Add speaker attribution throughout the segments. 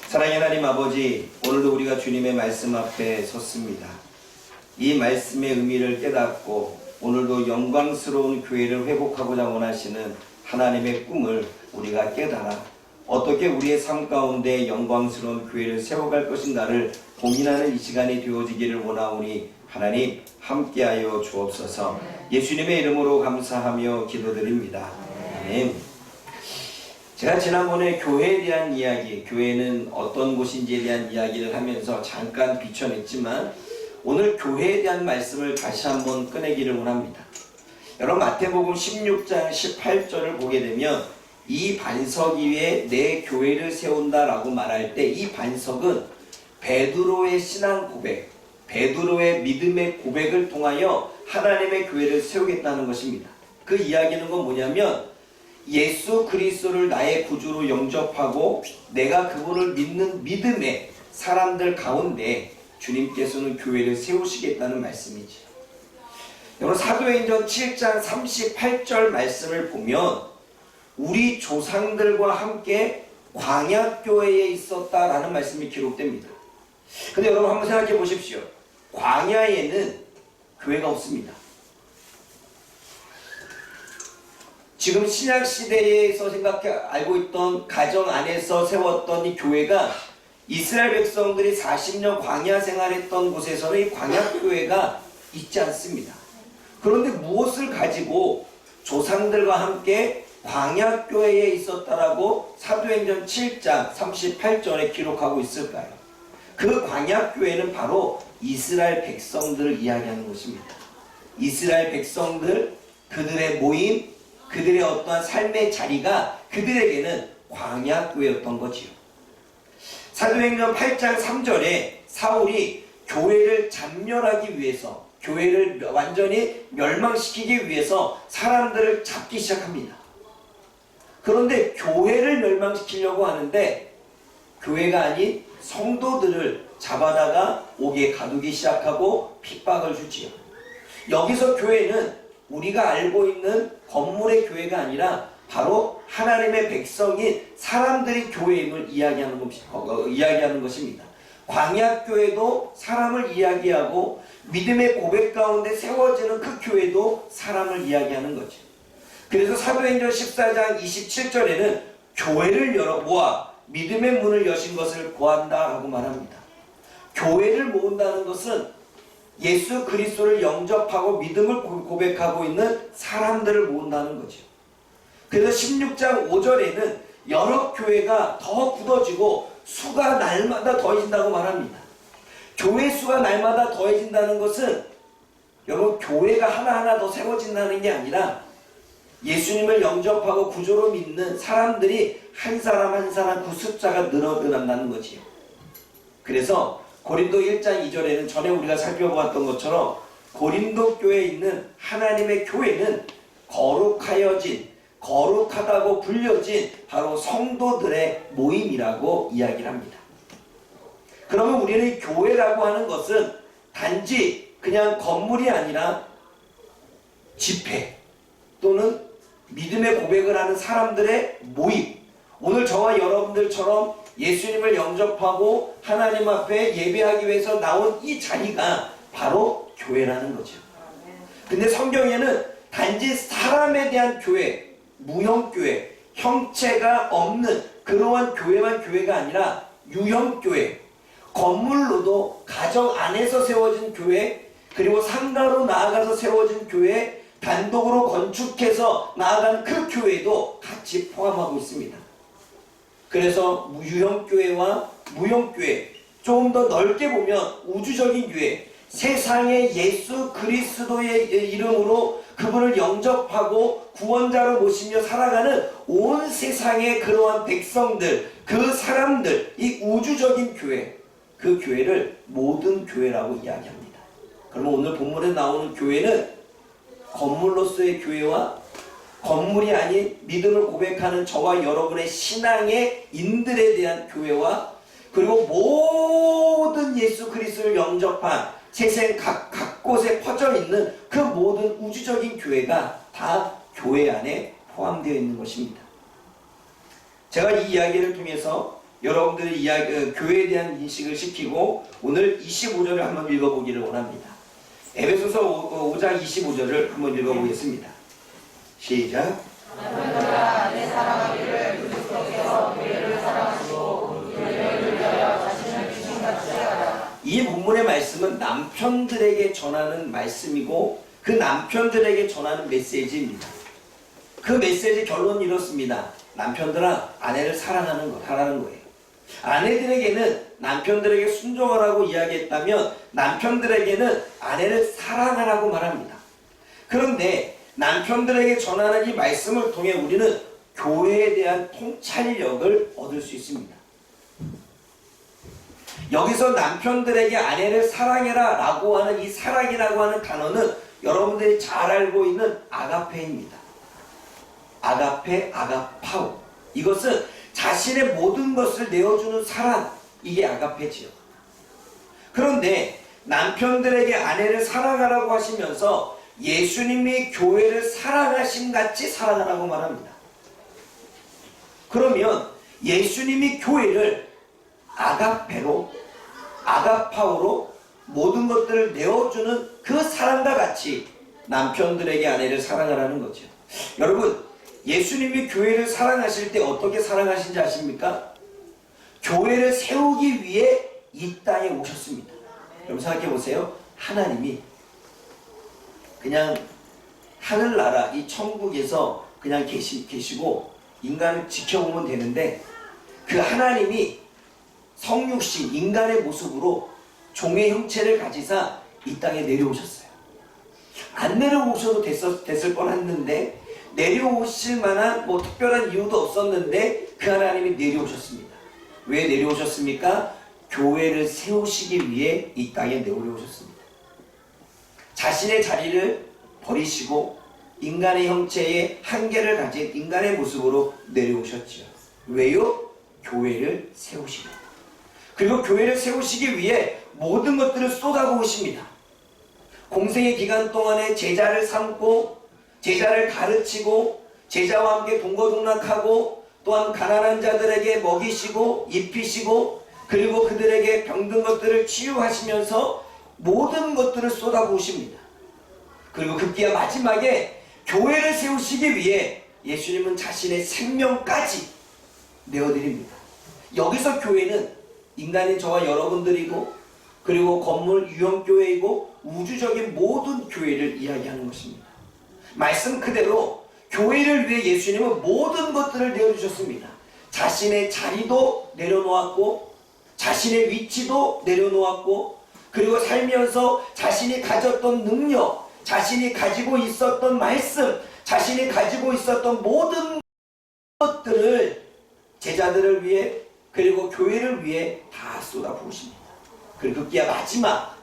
Speaker 1: 사랑의 하나님 아버지, 오늘도 우리가 주님의 말씀 앞에 섰습니다. 이 말씀의 의미를 깨닫고 오늘도 영광스러운 교회를 회복하고자 원하시는 하나님의 꿈을 우리가 깨달아 어떻게 우리의 삶 가운데 영광스러운 교회를 세워갈 것인가를 고민하는 이 시간이 되어지기를 원하오니 하나님 함께하여 주옵소서. 예수님의 이름으로 감사하며 기도드립니다. 아멘. 제가 지난번에 교회에 대한 이야기, 교회는 어떤 곳인지에 대한 이야기를 하면서 잠깐 비춰냈지만 오늘 교회에 대한 말씀을 다시 한번 꺼내기를 원합니다. 여러분 마태복음 16장 18절을 보게 되면 이 반석 위에 내 교회를 세운다 라고 말할 때 이 반석은 베드로의 신앙 고백, 베드로의 믿음의 고백을 통하여 하나님의 교회를 세우겠다는 것입니다. 그 이야기는 건 뭐냐면 예수 그리스도를 나의 구주로 영접하고 내가 그분을 믿는 믿음의 사람들 가운데 주님께서는 교회를 세우시겠다는 말씀이죠. 여러분 사도행전 7장 38절 말씀을 보면 우리 조상들과 함께 광야교회에 있었다라는 말씀이 기록됩니다. 근데 여러분 한번 생각해 보십시오. 광야에는 교회가 없습니다. 지금 신약시대에서 알고 있던 가정 안에서 세웠던 이 교회가 이스라엘 백성들이 40년 광야 생활했던 곳에서는 이 광야교회가 있지 않습니다. 그런데 무엇을 가지고 조상들과 함께 광야교회에 있었다라고 사도행전 7장 38절에 기록하고 있을까요? 그 광야교회는 바로 이스라엘 백성들을 이야기하는 것입니다. 이스라엘 백성들, 그들의 모임, 그들의 어떠한 삶의 자리가 그들에게는 광야교회였던 거지요. 사도행전 8장 3절에 사울이 교회를 잔멸하기 위해서, 교회를 완전히 멸망시키기 위해서 사람들을 잡기 시작합니다. 그런데 교회를 멸망시키려고 하는데 교회가 아닌 성도들을 잡아다가 옥에 가두기 시작하고 핍박을 주지요. 여기서 교회는 우리가 알고 있는 건물의 교회가 아니라 바로 하나님의 백성인 사람들이 교회임을 이야기하는 것입니다. 광야교회도 사람을 이야기하고 믿음의 고백 가운데 세워지는 그 교회도 사람을 이야기하는 거죠. 그래서 사도행전 14장 27절에는 교회를 열어 모아 믿음의 문을 여신 것을 보았다 하고 말합니다. 교회를 모은다는 것은 예수 그리스도를 영접하고 믿음을 고백하고 있는 사람들을 모은다는 거죠. 그래서 16장 5절에는 여러 교회가 더 굳어지고 수가 날마다 더해진다고 말합니다. 교회 수가 날마다 더해진다는 것은 여러분 교회가 하나하나 더 세워진다는 게 아니라 예수님을 영접하고 구조로 믿는 사람들이 한 사람 한 사람 그 숫자가 늘어난다는 거지요. 그래서 고린도 1장 2절에는 전에 우리가 살펴보았던 것처럼 고린도 교회에 있는 하나님의 교회는 거룩하다고 불려진 바로 성도들의 모임이라고 이야기를 합니다. 그러면 우리는 교회라고 하는 것은 단지 그냥 건물이 아니라 집회 또는 믿음의 고백을 하는 사람들의 모임, 오늘 저와 여러분들처럼 예수님을 영접하고 하나님 앞에 예배하기 위해서 나온 이 자리가 바로 교회라는 거죠. 근데 성경에는 단지 사람에 대한 교회, 무형교회, 형체가 없는 그러한 교회만 교회가 아니라 유형교회, 건물로도 가정 안에서 세워진 교회, 그리고 상가로 나아가서 세워진 교회, 단독으로 건축해서 나아가는 그 교회도 같이 포함하고 있습니다. 그래서 유형교회와 무형교회, 조금 더 넓게 보면 우주적인 교회, 세상에 예수 그리스도의 이름으로 그분을 영접하고 구원자로 모시며 살아가는 온 세상의 그러한 백성들, 그 사람들, 이 우주적인 교회, 그 교회를 모든 교회라고 이야기합니다. 그러면 오늘 본문에 나오는 교회는 건물로서의 교회와 건물이 아닌 믿음을 고백하는 저와 여러분의 신앙의 인들에 대한 교회와 그리고 모든 예수 그리스도를 영접한 세상 곳에 퍼져 있는 그 모든 우주적인 교회가 다 교회 안에 포함되어 있는 것입니다. 제가 이 이야기를 통해서 여러분들의 이야기, 교회에 대한 인식을 시키고 오늘 25절을 한번 읽어보기를 원합니다. 에베소서 5장 25절을 한번 읽어보겠습니다. 시작.
Speaker 2: 남편들아 내 사랑하기를 그리스도께서 교회를 사랑하시고 교회를 위하여 자신을 주신같이 하라.
Speaker 1: 이 본문의 말씀은 남편들에게 전하는 말씀이고 그 남편들에게 전하는 메시지입니다. 그 메시지 결론은 이렇습니다. 남편들아 아내를 사랑하는 거예요. 아내들에게는 남편들에게 순종하라고 이야기했다면 남편들에게는 아내를 사랑하라고 말합니다. 그런데 남편들에게 전하는 이 말씀을 통해 우리는 교회에 대한 통찰력을 얻을 수 있습니다. 여기서 남편들에게 아내를 사랑해라 라고 하는 이 사랑이라고 하는 단어는 여러분들이 잘 알고 있는 아가페입니다. 아가페, 아가파오. 이것은 자신의 모든 것을 내어주는 사랑, 이게 아가페지요. 그런데 남편들에게 아내를 사랑하라고 하시면서 예수님이 교회를 사랑하신 같이 사랑하라고 말합니다. 그러면 예수님이 교회를 아가페로, 아가파오로 모든 것들을 내어주는 그 사랑과 같이 남편들에게 아내를 사랑하라는 거죠. 여러분, 예수님이 교회를 사랑하실 때 어떻게 사랑하신지 아십니까? 교회를 세우기 위해 이 땅에 오셨습니다. 여러분 생각해 보세요. 하나님이 그냥 하늘나라 이 천국에서 그냥 계시고 인간을 지켜보면 되는데 그 하나님이 성육신 인간의 모습으로 종의 형체를 가지사 이 땅에 내려오셨어요. 안 내려오셔도 됐을 뻔했는데 내려오실 만한 특별한 이유도 없었는데 그 하나님이 내려오셨습니다. 왜 내려오셨습니까? 교회를 세우시기 위해 이 땅에 내려오셨습니다. 자신의 자리를 버리시고 인간의 형체의 한계를 가진 인간의 모습으로 내려오셨지요. 왜요? 교회를 세우시고 그리고 교회를 세우시기 위해 모든 것들을 쏟아부으십니다. 공생의 기간 동안에 제자를 삼고 제자를 가르치고 제자와 함께 동거동락하고 또한 가난한 자들에게 먹이시고 입히시고 그리고 그들에게 병든 것들을 치유하시면서 모든 것들을 쏟아부으십니다. 그리고 급기야 마지막에 교회를 세우시기 위해 예수님은 자신의 생명까지 내어드립니다. 여기서 교회는 인간인 저와 여러분들이고 그리고 건물 유형교회이고 우주적인 모든 교회를 이야기하는 것입니다. 말씀 그대로 교회를 위해 예수님은 모든 것들을 내어주셨습니다. 자신의 자리도 내려놓았고 자신의 위치도 내려놓았고 그리고 살면서 자신이 가졌던 능력, 자신이 가지고 있었던 말씀, 자신이 가지고 있었던 모든 것들을 제자들을 위해 그리고 교회를 위해 다 쏟아부으십니다. 그리고 급기야 마지막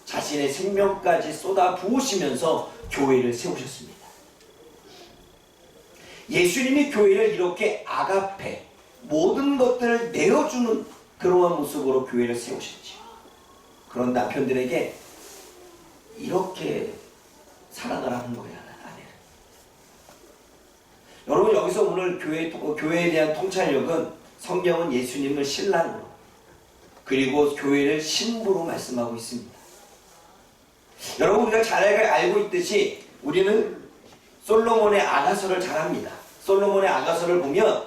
Speaker 1: 자신의 생명까지 쏟아부으시면서 교회를 세우셨습니다. 예수님이 교회를 이렇게 아가페 모든 것들을 내어주는 그러한 모습으로 교회를 세우셨지. 그런 남편들에게 이렇게 사랑을 하는 거야, 아내를. 여러분 여기서 오늘 교회에 대한 통찰력은 성경은 예수님을 신랑으로 그리고 교회를 신부로 말씀하고 있습니다. 여러분 우리가 잘 알고 있듯이 우리는 솔로몬의 아가서를 잘 압니다. 솔로몬의 아가서를 보면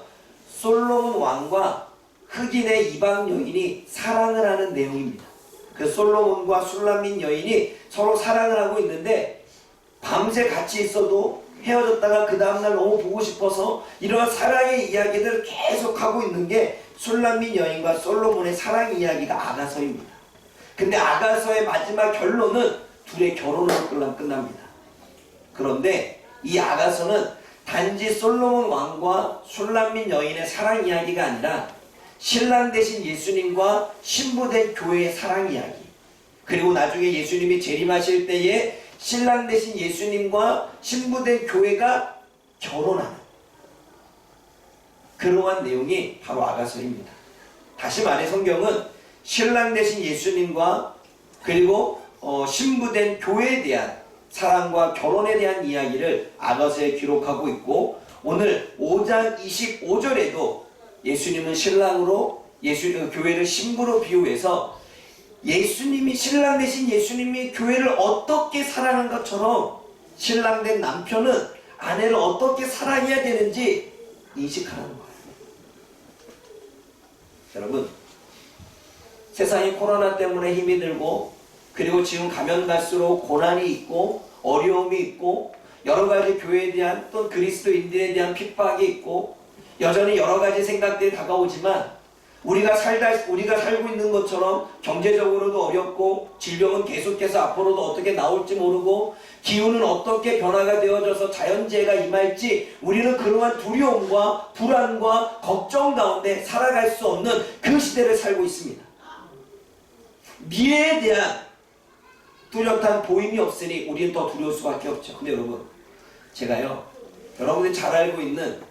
Speaker 1: 솔로몬 왕과 흑인의 이방 여인이 사랑을 하는 내용입니다. 그 솔로몬과 술람민 여인이 서로 사랑을 하고 있는데 밤새 같이 있어도 헤어졌다가 그 다음날 너무 보고 싶어서 이런 사랑의 이야기들을 계속 하고 있는 게 술람민 여인과 솔로몬의 사랑 이야기가 아가서입니다. 근데 아가서의 마지막 결론은 둘의 결혼으로 끝납니다. 그런데 이 아가서는 단지 솔로몬 왕과 술람민 여인의 사랑 이야기가 아니라 신랑 되신 예수님과 신부된 교회의 사랑 이야기, 그리고 나중에 예수님이 재림하실 때에 신랑 되신 예수님과 신부된 교회가 결혼하는 그러한 내용이 바로 아가서입니다. 다시 말해 성경은 신랑 되신 예수님과 그리고 신부된 교회에 대한 사랑과 결혼에 대한 이야기를 아가서에 기록하고 있고 오늘 5장 25절에도 예수님은 신랑으로 교회를 신부로 비유해서 예수님이, 신랑 되신 예수님이 교회를 어떻게 사랑한 것처럼 신랑 된 남편은 아내를 어떻게 사랑해야 되는지 인식하는 거예요. 여러분, 세상이 코로나 때문에 힘이 들고, 그리고 지금 가면 갈수록 고난이 있고 어려움이 있고 여러 가지 교회에 대한, 또 그리스도인들에 대한 핍박이 있고 여전히 여러 가지 생각들이 다가오지만, 우리가 살고 있는 것처럼 경제적으로도 어렵고, 질병은 계속해서 앞으로도 어떻게 나올지 모르고, 기후는 어떻게 변화가 되어져서 자연재해가 임할지, 우리는 그러한 두려움과 불안과 걱정 가운데 살아갈 수 없는 그 시대를 살고 있습니다. 미래에 대한 뚜렷한 보임이 없으니 우리는 더 두려울 수밖에 없죠. 근데 여러분, 제가요, 여러분들이 잘 알고 있는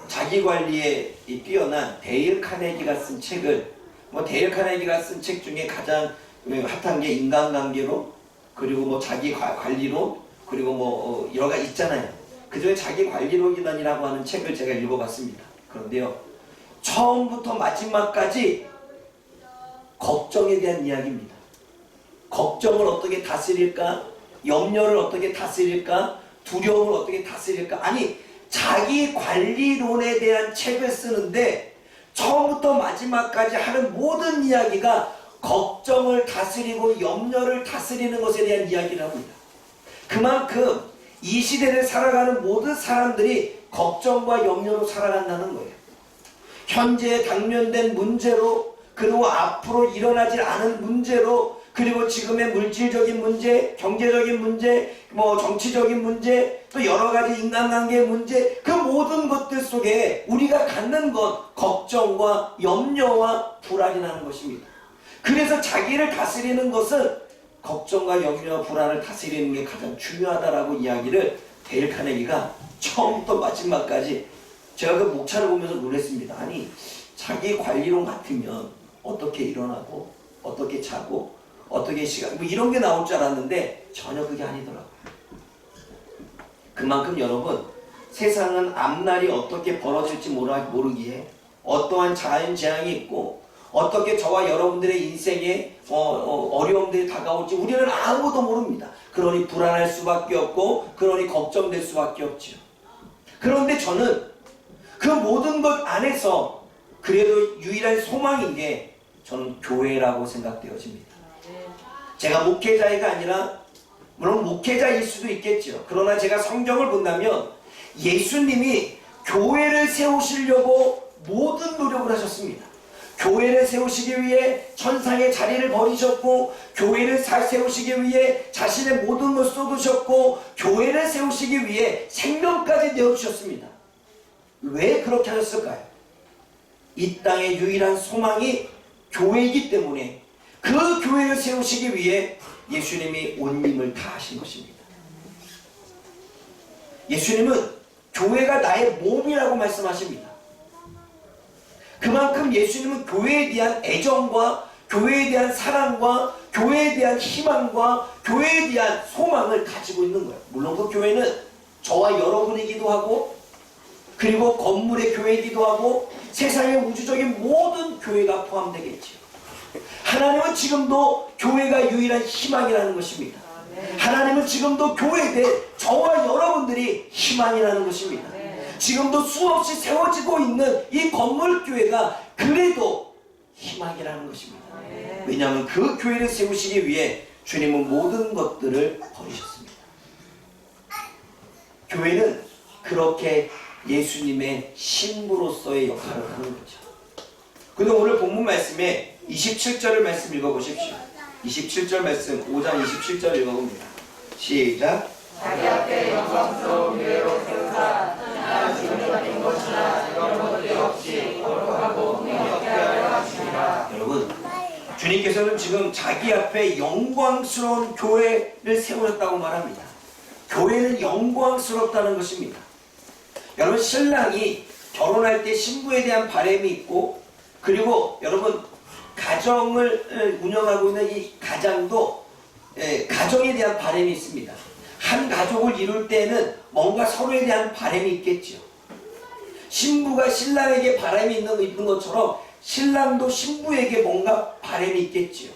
Speaker 1: 자기관리에 뛰어난 데일 카네기가 쓴 책을, 데일 카네기가 쓴 책 중에 가장 핫한 게 인간관계로, 그리고 자기관리론, 그리고 여러 가지 있잖아요. 그 중에 자기관리론이라고 하는 책을 제가 읽어봤습니다. 그런데요, 처음부터 마지막까지 걱정에 대한 이야기입니다. 걱정을 어떻게 다스릴까? 염려를 어떻게 다스릴까? 두려움을 어떻게 다스릴까? 아니, 자기 관리론에 대한 책을 쓰는데 처음부터 마지막까지 하는 모든 이야기가 걱정을 다스리고 염려를 다스리는 것에 대한 이야기를 합니다. 그만큼 이 시대를 살아가는 모든 사람들이 걱정과 염려로 살아간다는 거예요. 현재 당면된 문제로, 그리고 앞으로 일어나질 않은 문제로, 그리고 지금의 물질적인 문제, 경제적인 문제, 정치적인 문제, 또 여러 가지 인간관계의 문제, 그 모든 것들 속에 우리가 갖는 건 걱정과 염려와 불안이라는 것입니다. 그래서 자기를 다스리는 것은 걱정과 염려와 불안을 다스리는 게 가장 중요하다라고 이야기를 데일 카네기가 처음부터 마지막까지, 제가 그 목차를 보면서 놀랐습니다. 아니, 자기 관리론 같으면 어떻게 일어나고 어떻게 자고 어떻게 시간, 이런 게 나올 줄 알았는데 전혀 그게 아니더라고요. 그만큼 여러분, 세상은 앞날이 어떻게 벌어질지 모르기에 어떠한 자연재앙이 있고 어떻게 저와 여러분들의 인생에 어려움들이 다가올지 우리는 아무도 모릅니다. 그러니 불안할 수밖에 없고, 그러니 걱정될 수밖에 없죠. 그런데 저는 그 모든 것 안에서 그래도 유일한 소망인 게 저는 교회라고 생각되어집니다. 제가 목회자가 아니라, 물론 목회자일 수도 있겠죠. 그러나 제가 성경을 본다면 예수님이 교회를 세우시려고 모든 노력을 하셨습니다. 교회를 세우시기 위해 천상의 자리를 버리셨고, 교회를 세우시기 위해 자신의 모든 것을 쏟으셨고, 교회를 세우시기 위해 생명까지 내어주셨습니다. 왜 그렇게 하셨을까요? 이 땅의 유일한 소망이 교회이기 때문에 그 교회를 세우시기 위해 예수님이 온 힘을 다하신 것입니다. 예수님은 교회가 나의 몸이라고 말씀하십니다. 그만큼 예수님은 교회에 대한 애정과 교회에 대한 사랑과 교회에 대한 희망과 교회에 대한 소망을 가지고 있는 거예요. 물론 그 교회는 저와 여러분이기도 하고, 그리고 건물의 교회이기도 하고, 세상의 우주적인 모든 교회가 포함되겠지요. 하나님은 지금도 교회가 유일한 희망이라는 것입니다. 하나님은 지금도 교회에 대해 저와 여러분들이 희망이라는 것입니다. 지금도 수없이 세워지고 있는 이 건물교회가 그래도 희망이라는 것입니다. 왜냐하면 그 교회를 세우시기 위해 주님은 모든 것들을 버리셨습니다. 교회는 그렇게 예수님의 신부로서의 역할을 하는 거죠. 근데 오늘 본문 말씀에 27절을 말씀 읽어보십시오. 27절 말씀, 5장 27절 읽어봅니다. 시작.
Speaker 2: 자기 앞에 영광스러운 교회로 세우사 나 지금적인 것이나 이런 것들이 없이 거룩하고 흥미롭게 하려 하시니라.
Speaker 1: 여러분, 주님께서는 지금 자기 앞에 영광스러운 교회를 세우셨다고 말합니다. 교회는 영광스럽다는 것입니다. 여러분, 신랑이 결혼할 때 신부에 대한 바람이 있고, 그리고 여러분, 가정을 운영하고 있는 이 가장도 가정에 대한 바람이 있습니다. 한 가족을 이룰 때는 뭔가 서로에 대한 바람이 있겠죠. 신부가 신랑에게 바람이 있는 것처럼 신랑도 신부에게 뭔가 바람이 있겠지요.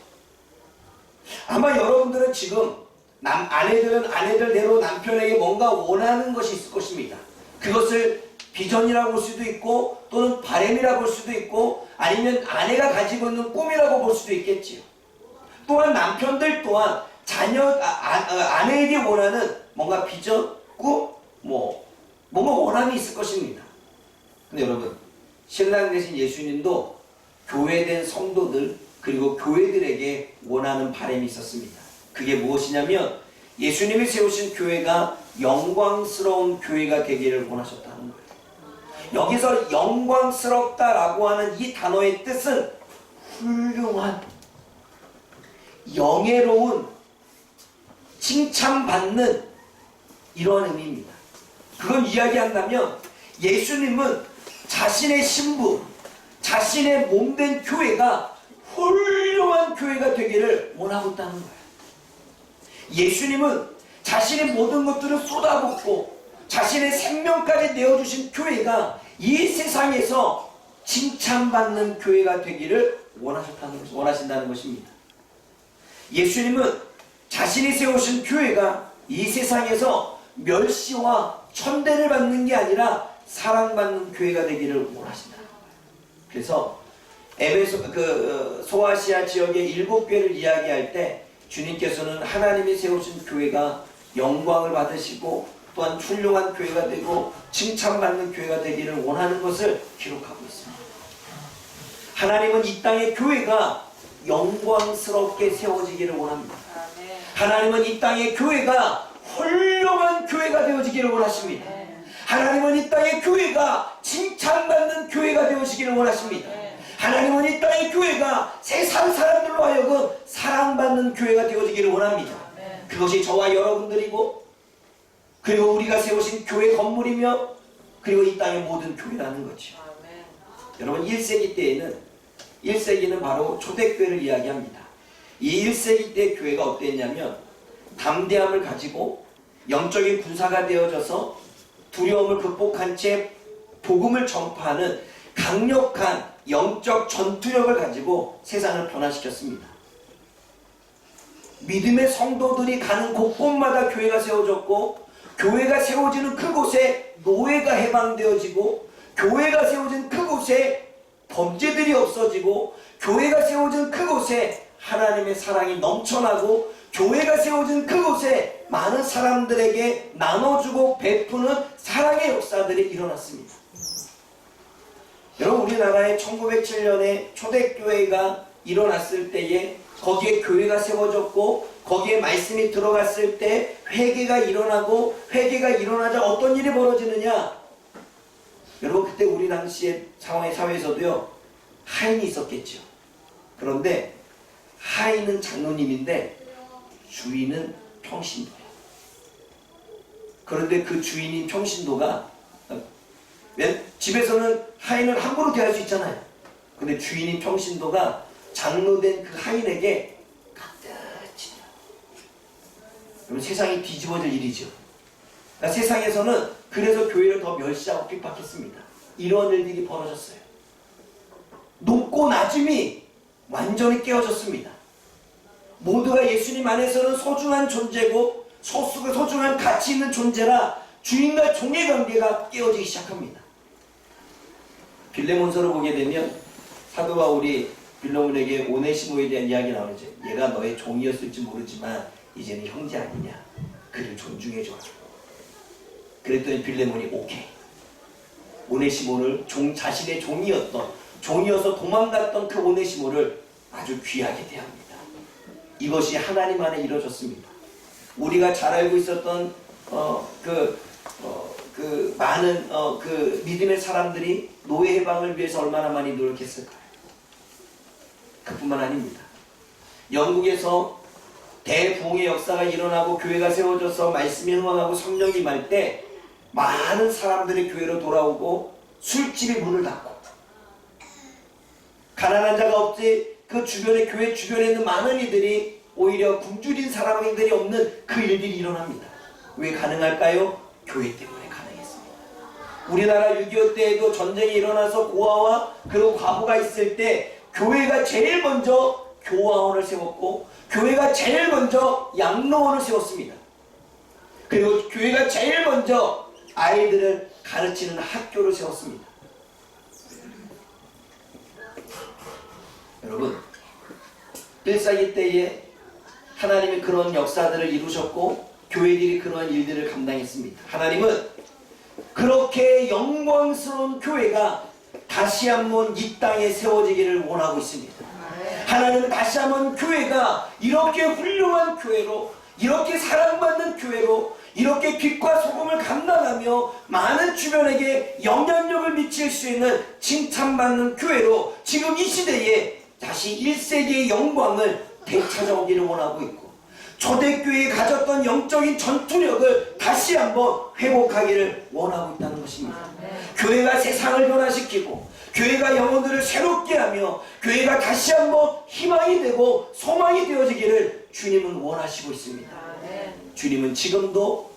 Speaker 1: 아마 여러분들은 지금 아내들은 아내들대로 남편에게 뭔가 원하는 것이 있을 것입니다. 그것을 비전이라고 볼 수도 있고 또는 바람이라고 볼 수도 있고 아니면 아내가 가지고 있는 꿈이라고 볼 수도 있겠지요. 또한 남편들 또한 아내에게 원하는 뭔가 비전, 꿈, 뭔가 원함이 있을 것입니다. 근데 여러분, 신랑 되신 예수님도 교회된 성도들 그리고 교회들에게 원하는 바람이 있었습니다. 그게 무엇이냐면 예수님이 세우신 교회가 영광스러운 교회가 되기를 원하셨다는 거예요. 여기서 영광스럽다라고 하는 이 단어의 뜻은 훌륭한, 영예로운, 칭찬받는 이런 의미입니다. 그걸 이야기한다면 예수님은 자신의 신부, 자신의 몸된 교회가 훌륭한 교회가 되기를 원하고 있다는 거예요. 예수님은 자신의 모든 것들을 쏟아붓고 자신의 생명까지 내어주신 교회가 이 세상에서 칭찬받는 교회가 되기를 원하신다는 것입니다. 예수님은 자신이 세우신 교회가 이 세상에서 멸시와 천대를 받는 게 아니라 사랑받는 교회가 되기를 원하신다는 거예요. 그래서 소아시아 지역의 7교회를 이야기할 때 주님께서는 하나님이 세우신 교회가 영광을 받으시고 또한 훌륭한 교회가 되고 칭찬받는 교회가 되기를 원하는 것을 기록하고 있습니다. 하나님은 이 땅의 교회가 영광스럽게 세워지기를 원합니다. 하나님은 이 땅의 교회가 훌륭한 교회가 되어지기를 원하십니다. 하나님은 이 땅의 교회가 칭찬받는 교회가 되어지기를 원하십니다. 하나님은 이 땅의 교회가 세상 사람들로 하여금 사랑받는 교회가 되어지기를 원합니다. 그것이 저와 여러분들이고 그리고 우리가 세우신 교회 건물이며 그리고 이 땅의 모든 교회라는 거죠. 여러분 1세기 때에는 1세기는 바로 초대교회를 이야기합니다. 이 1세기 때 교회가 어땠냐면 담대함을 가지고 영적인 군사가 되어져서 두려움을 극복한 채 복음을 전파하는 강력한 영적 전투력을 가지고 세상을 변화시켰습니다. 믿음의 성도들이 가는 곳곳마다 교회가 세워졌고 교회가 세워지는 그곳에 노예가 해방되어지고 교회가 세워진 그곳에 범죄들이 없어지고 교회가 세워진 그곳에 하나님의 사랑이 넘쳐나고 교회가 세워진 그곳에 많은 사람들에게 나눠주고 베푸는 사랑의 역사들이 일어났습니다. 여러분 우리나라에 1907년에 초대교회가 일어났을 때에 거기에 교회가 세워졌고 거기에 말씀이 들어갔을 때 회개가 일어나고 회개가 일어나자 어떤 일이 벌어지느냐. 여러분 그때 우리 당시의 사회에서도요 하인이 있었겠죠. 그런데 하인은 장로님인데 주인은 평신도예요. 그런데 그 주인인 평신도가 집에서는 하인을 함부로 대할 수 있잖아요. 근데 주인인 평신도가 장로된 그 하인에게 깍듯이 여러분 세상이 뒤집어질 일이죠. 그러니까 세상에서는 그래서 교회를 더 멸시하고 핍박했습니다. 이런 일들이 벌어졌어요. 높고 낮음이 완전히 깨어졌습니다. 모두가 예수님 안에서는 소중한 존재고 소중한 가치 있는 존재라 주인과 종의 관계가 깨어지기 시작합니다. 빌레몬서를 보게 되면 사도 바울이 빌레몬에게 오네시모에 대한 이야기 나오죠. 얘가 너의 종이었을지 모르지만 이제는 형제 아니냐. 그를 존중해줘라. 그랬더니 빌레몬이 오케이. 오네시모를 자신의 종이어서 도망갔던 그 오네시모를 아주 귀하게 대합니다. 이것이 하나님 안에 이루어졌습니다. 우리가 잘 알고 있었던 많은 믿음의 사람들이 노예 해방을 위해서 얼마나 많이 노력했을까요? 그뿐만 아닙니다. 영국에서 대부흥의 역사가 일어나고 교회가 세워져서 말씀이 흥황하고 성령이 임할 때 많은 사람들이 교회로 돌아오고 술집이 문을 닫고 가난한 자가 없지 그 주변에 교회 주변에 있는 많은 이들이 오히려 굶주린 사람들이 없는 그 일들이 일어납니다. 왜 가능할까요? 교회 때문에 가능했습니다. 우리나라 6.25 때에도 전쟁이 일어나서 고아와 그리고 과부가 있을 때 교회가 제일 먼저 교화원을 세웠고 교회가 제일 먼저 양로원을 세웠습니다. 그리고 교회가 제일 먼저 아이들을 가르치는 학교를 세웠습니다. 여러분, 1세기 때에 하나님이 그런 역사들을 이루셨고 교회들이 그러한 일들을 감당했습니다. 하나님은 그렇게 영광스러운 교회가 다시 한번 이 땅에 세워지기를 원하고 있습니다. 하나님은 다시 한번 교회가 이렇게 훌륭한 교회로, 이렇게 사랑받는 교회로, 이렇게 빛과 소금을 감당하며 많은 주변에게 영향력을 미칠 수 있는 칭찬받는 교회로 지금 이 시대에 다시 1세기의 영광을 되찾아오기를 원하고 있고, 초대교회에 가졌던 영적인 전투력을 다시 한번 회복하기를 원하고 있다는 것입니다. 교회가 세상을 변화시키고 교회가 영혼들을 새롭게 하며 교회가 다시 한번 희망이 되고 소망이 되어지기를 주님은 원하시고 있습니다. 주님은 지금도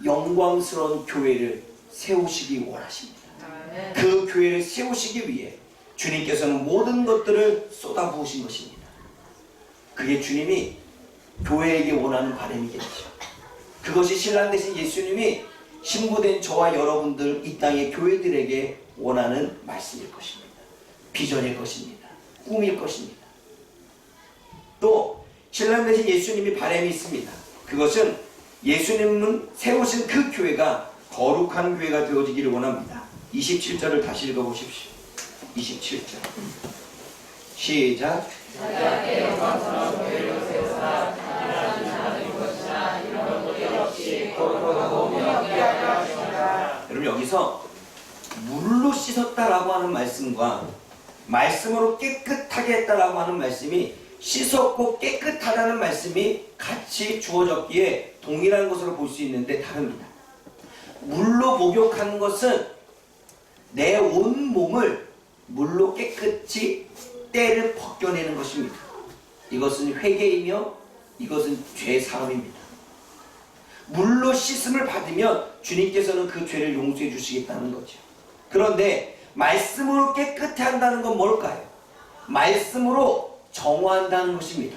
Speaker 1: 영광스러운 교회를 세우시기 원하십니다. 그 교회를 세우시기 위해 주님께서는 모든 것들을 쏟아부으신 것입니다. 그게 주님이 교회에게 원하는 바람이겠죠. 그것이 신랑 되신 예수님이 신부된 저와 여러분들 이 땅의 교회들에게 원하는 말씀일 것입니다. 비전일 것입니다. 꿈일 것입니다. 또 신랑 되신 예수님이 바람이 있습니다. 그것은 예수님은 세우신 그 교회가 거룩한 교회가 되어지기를 원합니다. 27절을 다시 읽어보십시오. 27절 시작. 여러분, 여기서 물로 씻었다라고 하는 말씀과 말씀으로 깨끗하게 했다라고 하는 말씀이 씻었고 깨끗하다는 말씀이 같이 주어졌기에 동일한 것으로 볼 수 있는데 다릅니다. 물로 목욕하는 것은 내 온 몸을 물로 깨끗이 때를 벗겨내는 것입니다. 이것은 회개이며 이것은 죄 사함입니다. 물로 씻음을 받으면 주님께서는 그 죄를 용서해 주시겠다는 거죠. 그런데 말씀으로 깨끗해 한다는 건 뭘까요? 말씀으로 정화한다는 것입니다.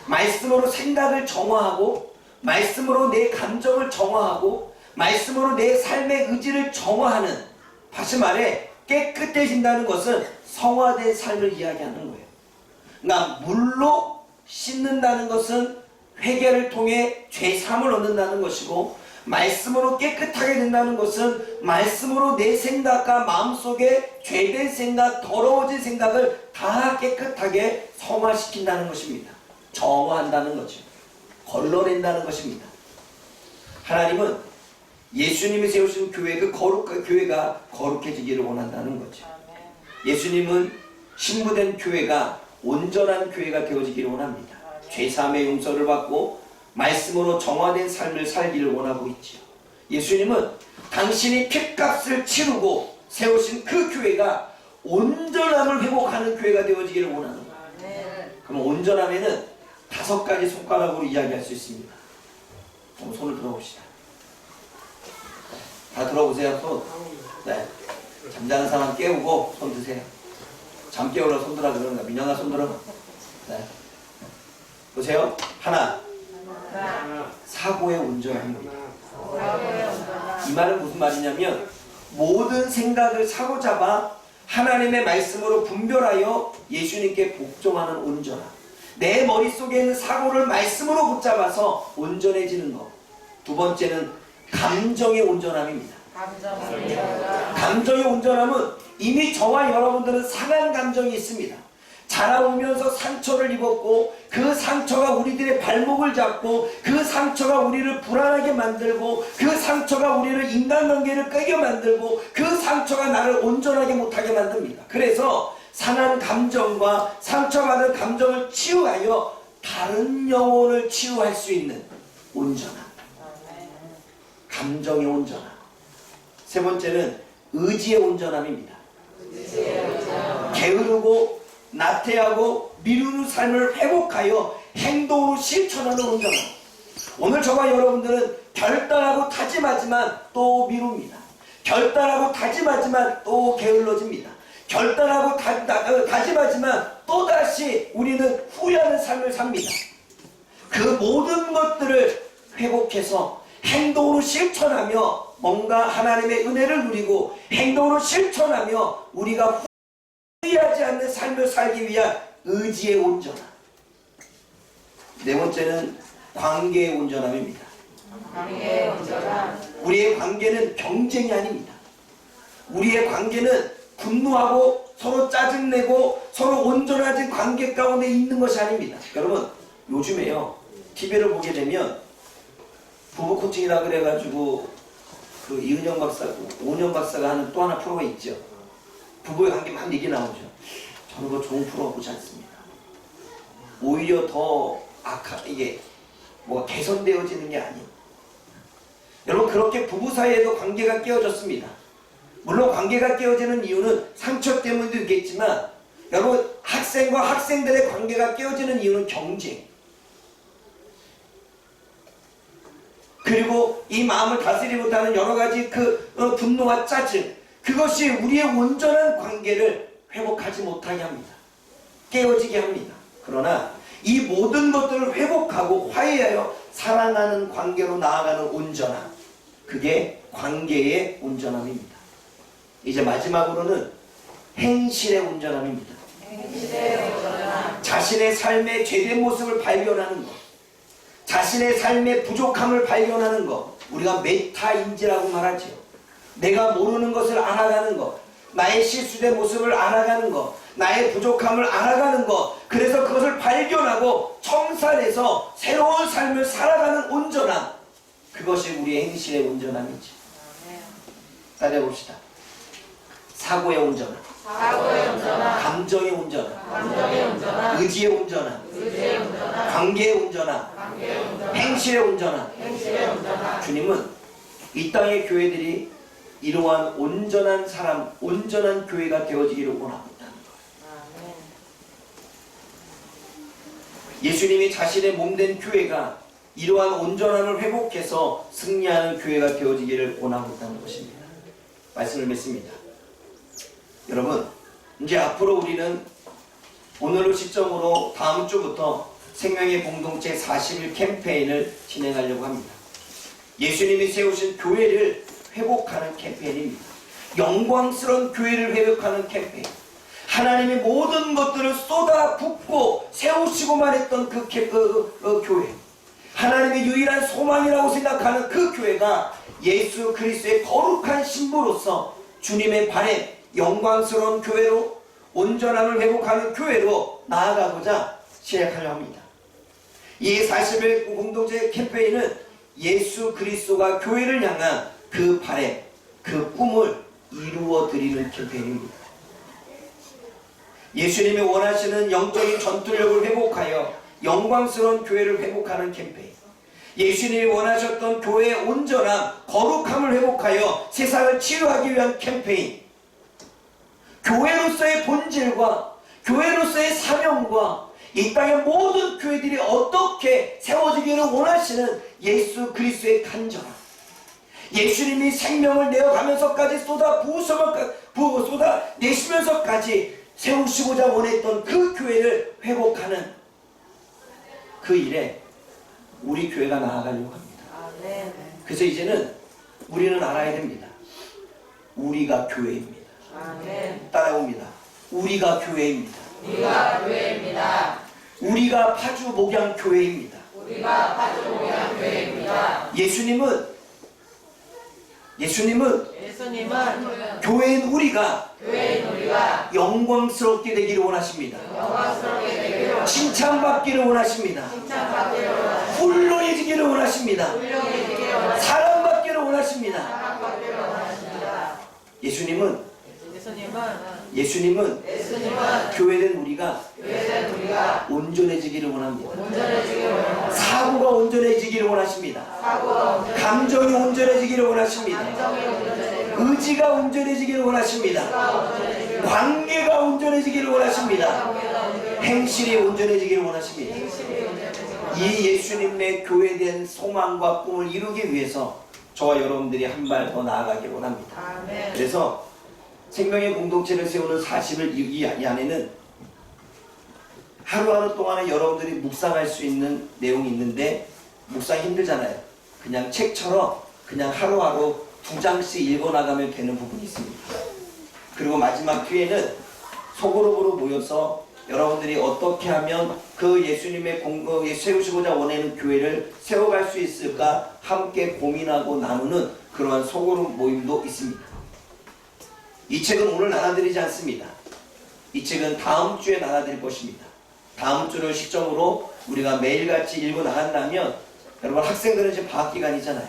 Speaker 1: 말씀으로 생각을 정화하고 말씀으로 내 감정을 정화하고 말씀으로 내 삶의 의지를 정화하는, 다시 말해 깨끗해진다는 것은 성화된 삶을 이야기하는 거예요. 그러니까 물로 씻는다는 것은 회개를 통해 죄사함을 얻는다는 것이고, 말씀으로 깨끗하게 된다는 것은 말씀으로 내 생각과 마음속에 죄된 생각, 더러워진 생각을 다 깨끗하게 성화시킨다는 것입니다. 정화한다는 거죠. 걸러낸다는 것입니다. 하나님은 예수님이 세우신 교회, 그 교회가 거룩해지기를 원한다는 거죠. 예수님은 신부된 교회가 온전한 교회가 되어지기를 원합니다. 죄사함의 용서를 받고 말씀으로 정화된 삶을 살기를 원하고 있죠. 예수님은 당신이 핏값을 치르고 세우신 그 교회가 온전함을 회복하는 교회가 되어지기를 원하는 거예요. 그럼 온전함에는 5가지 손가락으로 이야기할 수 있습니다. 한번 손을 들어봅시다. 다 들어보세요. 손. 네. 잠자는 사람 깨우고 손 드세요. 잠 깨우러 손 들어 그러는가? 민영아 손 들어. 네. 보세요. 하나. 사고의 온전함입니다. 이 말은 무슨 말이냐면 모든 생각을 사로잡아 하나님의 말씀으로 분별하여 예수님께 복종하는 온전함. 내 머릿속에 있는 사고를 말씀으로 붙잡아서 온전해지는 것. 두 번째는 감정의 온전함입니다. 감정의 온전함은 이미 저와 여러분들은 상한 감정이 있습니다. 자라오면서 상처를 입었고 그 상처가 우리들의 발목을 잡고 그 상처가 우리를 불안하게 만들고 그 상처가 우리를 인간관계를 깨게 만들고 그 상처가 나를 온전하게 못하게 만듭니다. 그래서 상한 감정과 상처받은 감정을 치유하여 다른 영혼을 치유할 수 있는 온전함. 감정의 온전함. 세 번째는 의지의 온전함입니다. 게으르고 나태하고 미루는 삶을 회복하여 행동으로 실천하는 온전함. 오늘 저와 여러분들은 결단하고 다짐하지만 또 미룹니다. 결단하고 다짐하지만 또 게을러집니다. 결단하고 다짐하지만 또다시 우리는 후회하는 삶을 삽니다. 그 모든 것들을 회복해서 행동으로 실천하며 뭔가 하나님의 은혜를 누리고 행동으로 실천하며 우리가 후회하지 않는 삶을 살기 위한 의지의 온전함. 네 번째는 관계의 온전함입니다.
Speaker 2: 관계의 온전함.
Speaker 1: 우리의 관계는 경쟁이 아닙니다. 우리의 관계는 분노하고 서로 짜증내고 서로 온전하지 관계 가운데 있는 것이 아닙니다. 여러분, 요즘에요 TV를 보게 되면 부부 코칭이라 그래가지고 그 이은영 박사, 오은영 박사가 하는 또 하나 프로가 있죠. 부부의 관계만 얘기 나오죠. 저는 그거 좋은 프로 보지 않습니다. 오히려 더 이게 뭐 개선되어지는 게 아니에요. 여러분, 그렇게 부부 사이에도 관계가 깨어졌습니다. 물론 관계가 깨어지는 이유는 상처 때문도 있겠지만, 여러분, 학생과 학생들의 관계가 깨어지는 이유는 경쟁, 그리고 이 마음을 다스리지 못하는 여러 가지 분노와 짜증, 그것이 우리의 온전한 관계를 회복하지 못하게 합니다. 깨어지게 합니다. 그러나 이 모든 것들을 회복하고 화해하여 사랑하는 관계로 나아가는 온전함, 그게 관계의 온전함입니다. 이제 마지막으로는 행실의 온전함입니다.
Speaker 2: 행실의 온전함.
Speaker 1: 자신의 삶의 죄된 모습을 발견하는 것, 자신의 삶의 부족함을 발견하는 것, 우리가 메타인지라고 말하죠. 내가 모르는 것을 알아가는 것, 나의 실수된 모습을 알아가는 것, 나의 부족함을 알아가는 것, 그래서 그것을 발견하고 청산해서 새로운 삶을 살아가는 온전함, 그것이 우리의 행실의 온전함이죠. 따라해봅시다. 사고의 온전함,
Speaker 2: 사고의 온전함.
Speaker 1: 감정의 온전함,
Speaker 2: 감정의 온전함.
Speaker 1: 의지의 온전함,
Speaker 2: 의지의 온전함.
Speaker 1: 관계의 온전함,
Speaker 2: 관계의 온전함.
Speaker 1: 행실의 온전함.
Speaker 2: 행실의 온전함.
Speaker 1: 주님은 이 땅의 교회들이 이러한 온전한 사람, 온전한 교회가 되어지기를 원하고 있다는 거예요. 예수님이 자신의 몸된 교회가 이러한 온전함을 회복해서 승리하는 교회가 되어지기를 원하고 있다는 것입니다. 말씀을 맺습니다. 여러분, 이제 앞으로 우리는 오늘을 시점으로 다음 주부터 생명의 공동체 40일 캠페인을 진행하려고 합니다. 예수님이 세우신 교회를 회복하는 캠페인입니다. 영광스러운 교회를 회복하는 캠페인. 하나님의 모든 것들을 쏟아붓고 세우시고만 했던 그 교회. 하나님의 유일한 소망이라고 생각하는 그 교회가 예수 그리스도의 거룩한 신부로서 주님의 바램, 영광스러운 교회로, 온전함을 회복하는 교회로 나아가고자 시작하려 합니다. 이 40일 공동체 캠페인은 예수 그리스도가 교회를 향한 그 바램, 그 꿈을 이루어 드리는 캠페인입니다. 예수님이 원하시는 영적인 전투력을 회복하여 영광스러운 교회를 회복하는 캠페인, 예수님이 원하셨던 교회의 온전함, 거룩함을 회복하여 세상을 치유하기 위한 캠페인, 교회로서의 본질과 교회로서의 사명과 이 땅의 모든 교회들이 어떻게 세워지기를 원하시는 예수 그리스도의 간절함, 예수님이 생명을 내어가면서까지 쏟아내시면서까지 세우시고자 원했던 그 교회를 회복하는 그 일에 우리 교회가 나아가려고 합니다. 그래서 이제는 우리는 알아야 됩니다. 우리가 교회입니다. 따라옵니다. 우리가 교회입니다.
Speaker 2: 우리가 교회입니다.
Speaker 1: 우리가 파주 목양 교회입니다.
Speaker 2: 우리가 파주 목양 교회입니다.
Speaker 1: 예수님은 교회인 우리가 영광스럽게 되기를 원하십니다.
Speaker 2: 영광스럽게 되기를 원하십니다.
Speaker 1: 칭찬받기를 원하십니다.
Speaker 2: 칭찬받기를 원하십니다.
Speaker 1: 훌륭해지기를 원하십니다.
Speaker 2: 훌륭해지기를 원하십니다.
Speaker 1: 사랑받기를 원하십니다.
Speaker 2: 사랑받기를 원하십니다.
Speaker 1: 예수님은 교회된 우리가 온전해지기를 원합니다.
Speaker 2: 온전해지기를 원하십니다.
Speaker 1: 사고가 온전해지기를 원하십니다. 감정이 온전해지기를 원하십니다. 의지가 온전해지기를 원하십니다. 관계가 온전해지기를 원하십니다. 행실이 온전해지기를 원하십니다. 이 예수님의 교회된 소망과 꿈을 이루기 위해서 저와 여러분들이 한 발 더 나아가길 원합니다.
Speaker 2: 아멘.
Speaker 1: 그래서 생명의 공동체를 세우는 40일 이 안에는 하루하루 동안에 여러분들이 묵상할 수 있는 내용이 있는데, 묵상 힘들잖아요. 그냥 책처럼 그냥 하루하루 2장씩 읽어나가면 되는 부분이 있습니다. 그리고 마지막 뒤에는 소그룹으로 모여서 여러분들이 어떻게 하면 그 예수님의 세우시고자 원하는 교회를 세워갈 수 있을까 함께 고민하고 나누는 그러한 소그룹 모임도 있습니다. 이 책은 오늘 나눠드리지 않습니다. 이 책은 다음 주에 나눠드릴 것입니다. 다음 주를 시점으로 우리가 매일같이 읽어 나간다면, 여러분 학생들은 지금 방학기간이잖아요.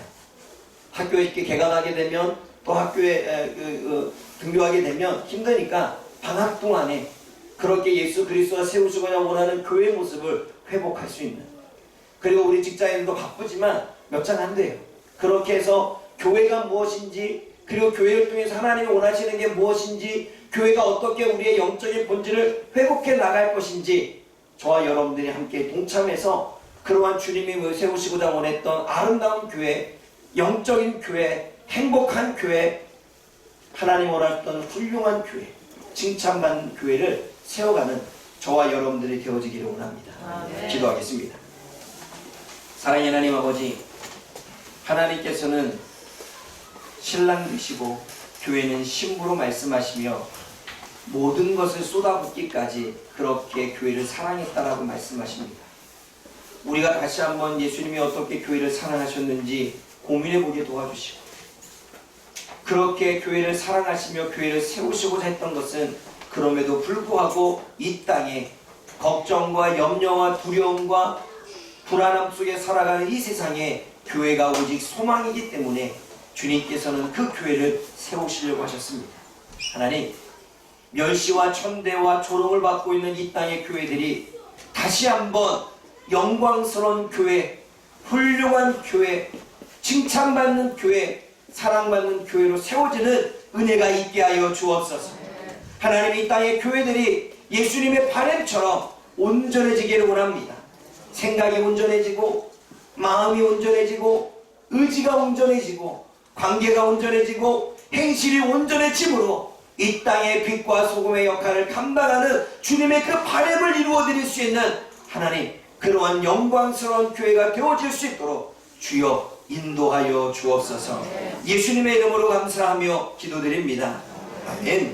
Speaker 1: 학교에 이렇게 개강하게 되면 또 학교에 등교하게 되면 힘드니까 방학 동안에 그렇게 예수 그리스도가 세우시고자 원하는 교회의 모습을 회복할 수 있는, 그리고 우리 직장인들도 바쁘지만 몇 장 안 돼요. 그렇게 해서 교회가 무엇인지, 그리고 교회를 통해서 하나님이 원하시는 게 무엇인지, 교회가 어떻게 우리의 영적인 본질을 회복해 나갈 것인지 저와 여러분들이 함께 동참해서 그러한 주님이 세우시고자 원했던 아름다운 교회, 영적인 교회, 행복한 교회, 하나님 원했던 훌륭한 교회, 칭찬받는 교회를 세워가는 저와 여러분들이 되어지기를 원합니다.
Speaker 2: 아멘.
Speaker 1: 기도하겠습니다. 사랑의 하나님 아버지, 하나님께서는 신랑 되시고 교회는 신부로 말씀하시며 모든 것을 쏟아붓기까지 그렇게 교회를 사랑했다라고 말씀하십니다. 우리가 다시 한번 예수님이 어떻게 교회를 사랑하셨는지 고민해보게 도와주시고, 그렇게 교회를 사랑하시며 교회를 세우시고자 했던 것은 그럼에도 불구하고 이 땅에 걱정과 염려와 두려움과 불안함 속에 살아가는 이 세상에 교회가 오직 소망이기 때문에 주님께서는 그 교회를 세우시려고 하셨습니다. 하나님, 멸시와 천대와 조롱을 받고 있는 이 땅의 교회들이 다시 한번 영광스러운 교회, 훌륭한 교회, 칭찬받는 교회, 사랑받는 교회로 세워지는 은혜가 있게 하여 주옵소서. 하나님, 이 땅의 교회들이 예수님의 바램처럼 온전해지기를 원합니다. 생각이 온전해지고, 마음이 온전해지고, 의지가 온전해지고, 관계가 온전해지고, 행실이 온전해짐으로 이 땅의 빛과 소금의 역할을 감당하는 주님의 그 바램을 이루어드릴 수 있는 하나님, 그러한 영광스러운 교회가 되어질 수 있도록 주여 인도하여 주옵소서. 예수님의 이름으로 감사하며 기도드립니다. 아멘.